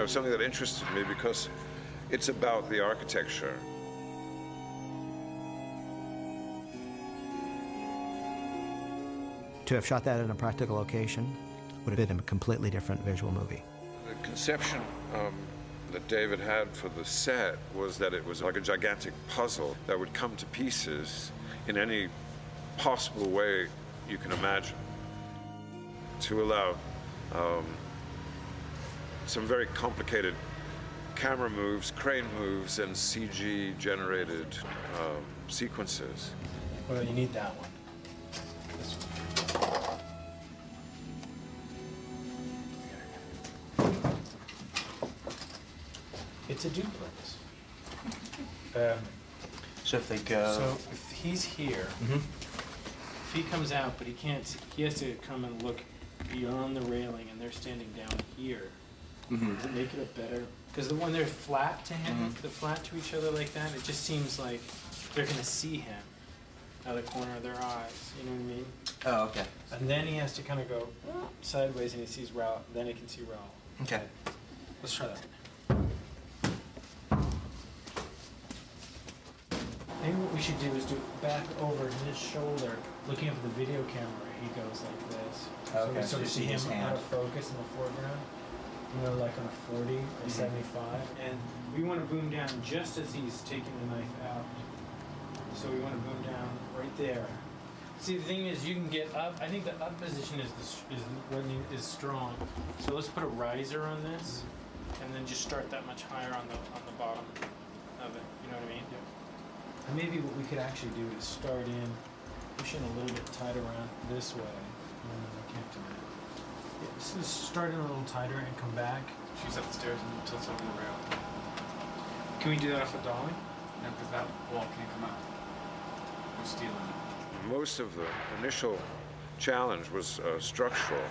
was something that interested me because it's about the architecture. To have shot that in a practical location would have been a completely different visual movie. The conception that David had for the set was that it was like a gigantic puzzle that would come to pieces in any possible way you can imagine, to allow some very complicated camera moves, crane moves, and CG-generated sequences. Well, you need that one. It's a duplex. So if they go... So if he's here, if he comes out, but he can't, he has to come and look beyond the railing, and they're standing down here. Does it make it a better? Because when they're flat to him, they're flat to each other like that, it just seems like they're gonna see him out of the corner of their eyes. You know what I mean? Oh, okay. And then he has to kind of go sideways, and he sees Raoul. Then he can see Raoul. Okay. Let's try that. Maybe what we should do is do back over his shoulder, looking up at the video camera. He goes like this. Okay, So we so sort you of see see him his hand. out of focus in the foreground. You know, like on a 40 or 75. And we want to boom down just as he's taking the knife out. So we want to boom down right there. See, the thing is, you can get up. I think the up position is what is strong. So let's put a riser on this, and then just start that much higher on the bottom of it. You know what I mean? Yep. And maybe what we could actually do is start in, push in a little bit tighter around this way. No, I can't do that. Yeah, so start in a little tighter and come back. She's up the stairs and tilts over the rail. Can we do that off a dolly? No, because that wall can't come out. We're stealing it. Most of the initial challenge was structural,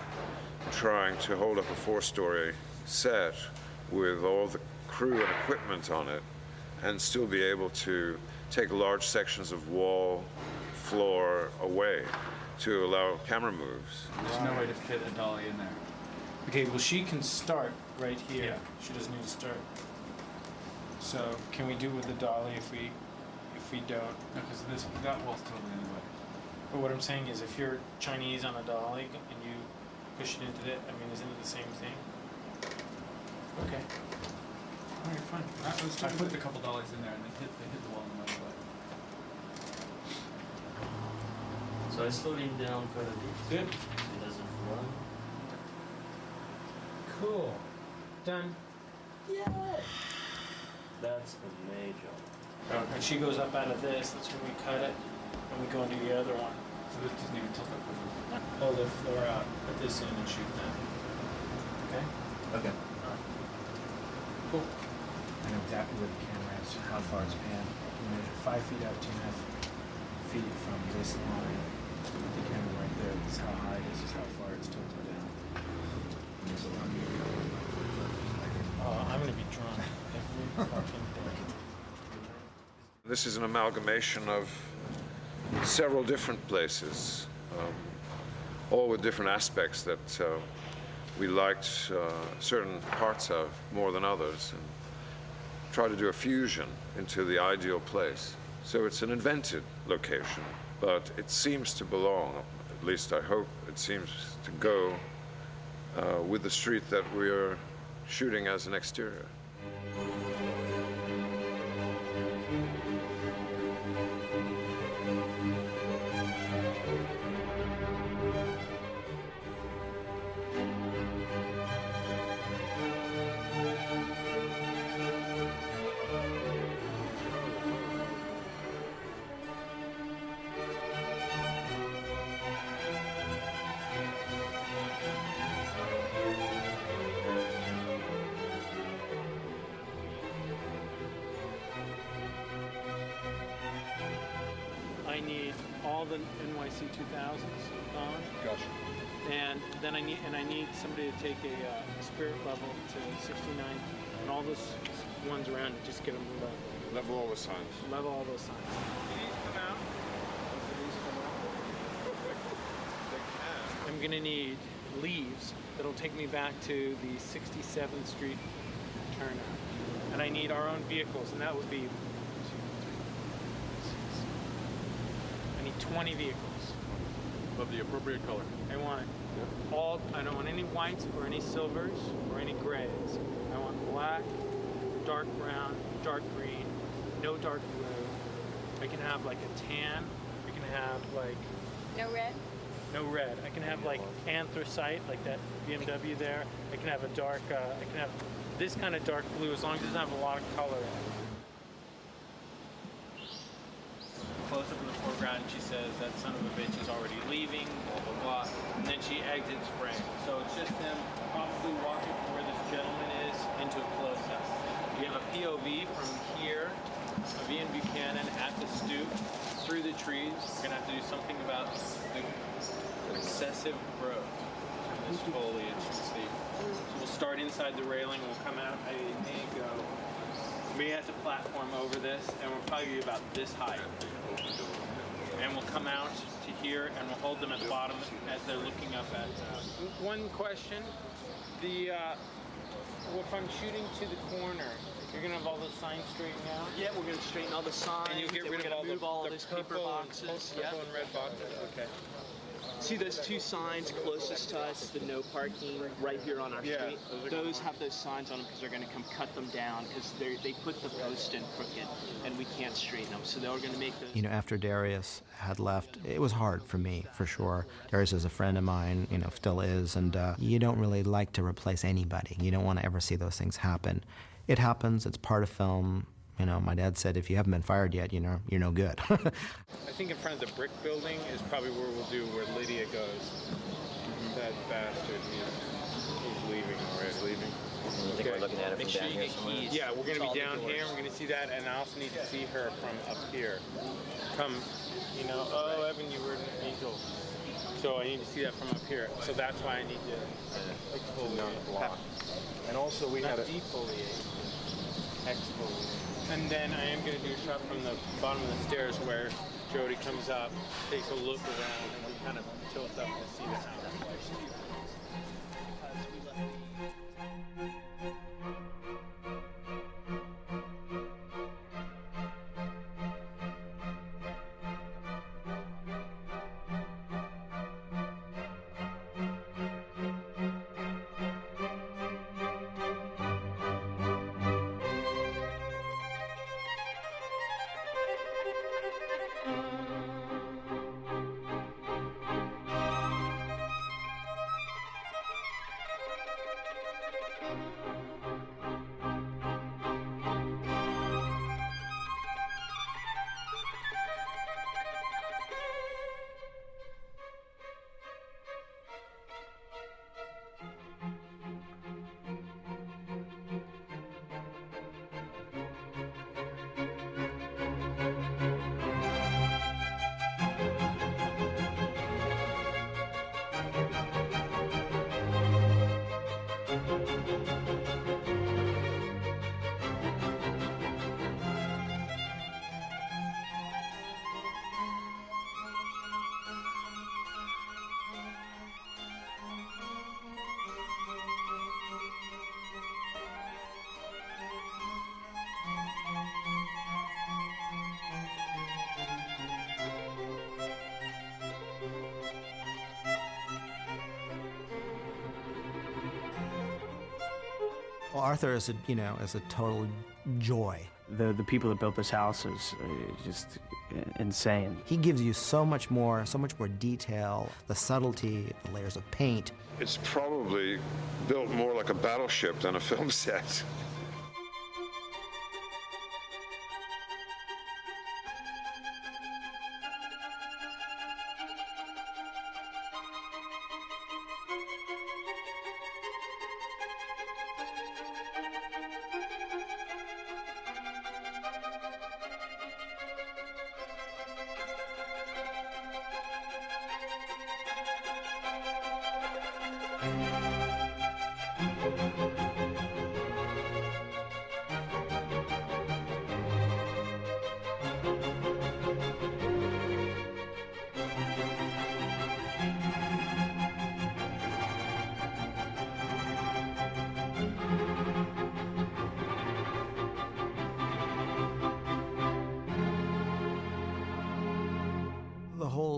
trying to hold up a four-story set with all the crew and equipment on it and still be able to take large sections of wall, floor away to allow camera moves. There's no way to fit a dolly in there. Okay, well she can start right here. Yeah. She doesn't need to start. So can we do with the dolly if we don't? No, because that wall's totally in the way. But what I'm saying is if you're Chinese on a dolly and you push it into it, I mean, isn't it the same thing? Okay. All right, fine. I put a couple dollies in there and they hit the wall in the other way. So I slowed him down quite a bit. Good. So he doesn't run. Cool. Done. Yeah. That's a major. And she goes up out of this. That's when we cut it, and we go into the other one. So this doesn't even tilt up with it. Pull the floor out, put this in, and shoot that. Okay. Okay. All right. Cool. I know exactly where the camera is, how far it's panned. You measure 5 feet out, 2.5 feet from this line. Put the camera right there. This is how high it is, this is how far it's tilted down. And there's a lot of I'm gonna be drunk every fucking day. This is an amalgamation of several different places, all with different aspects that we liked certain parts of more than others, and try to do a fusion into the ideal place. So it's an invented location, but it seems to belong, at least I hope it seems to go with the street that we are shooting as an exterior. I need all the NYC 2000s gone. Gotcha. And then I need somebody to take a spirit level to 69 and all those ones around and just get them level. Level all the signs. Level all those signs. I'm gonna need leaves that'll take me back to the 67th Street turnout. And I need our own vehicles, and that would be 1, 2, 3, 4, 5, 6. I need 20 vehicles. Of the appropriate color. I want all. I don't want any whites or any silvers or any grays. I want black, dark brown, dark green, no dark blue. I can have like a tan. I can have like No red? no red. I can have like anthracite, like that BMW there. I can have a dark. I can have this kind of dark blue as long as it doesn't have a lot of color in it. Close up in the foreground, and she says that son of a bitch is already leaving, blah blah blah, and then she exits frame. So it's just them probably walking from where this gentleman is into a close-up. You have a POV from here of Ian Buchanan at the stoop through the trees. We're gonna have to do something about the excessive growth from this foliage. You see. So we'll start inside the railing. We'll come out. I may go. We have to platform over this, and we'll probably be about this height. And we'll come out to here, and we'll hold them at the bottom as they're looking up at. One question: if I'm shooting to the corner, you're gonna have all those signs straightened out. Yeah, we're gonna straighten all the signs. And you'll get rid we're of gonna all move all the those paper purple boxes. and purple and red boxes. Okay. See those two signs closest to us, the no parking right here on our Yeah, street? those are Those have those signs on them because they're going to come cut them down because they put the post in crooked and we can't straighten them. So they're going to make those. You know, after Darius had left, it was hard for me, for sure. Darius is a friend of mine, you know, still is, and you don't really like to replace anybody. You don't want to ever see those things happen. It happens, it's part of film. You know, my dad said, if you haven't been fired yet, you know, you're no good. I think in front of the brick building is probably where we'll do where Lydia goes. That bastard, he's leaving already. He's leaving. You think we're looking at it from down here somewhere? Yeah, we're going to All be the down doors. here, and we're going to see that, and I also need to see her from up here. Come, you know, oh, Evan, you were an angel. So I need to see that from up here. So that's why I need to exfoliate. And also we had Not defoliate, exfoliate. And then I am going to do a shot from the bottom of the stairs where Jody comes up, takes a look around, and we kind of tilt up to see the house. Well, Arthur is a total joy. The people that built this house is just insane. He gives you so much more detail, the subtlety, the layers of paint. It's probably built more like a battleship than a film set.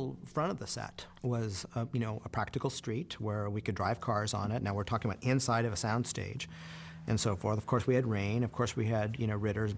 whole front of the set was, a practical street where we could drive cars on it. Now we're talking about inside of a soundstage and so forth. Of course, we had rain. Of course, we had, Ritter's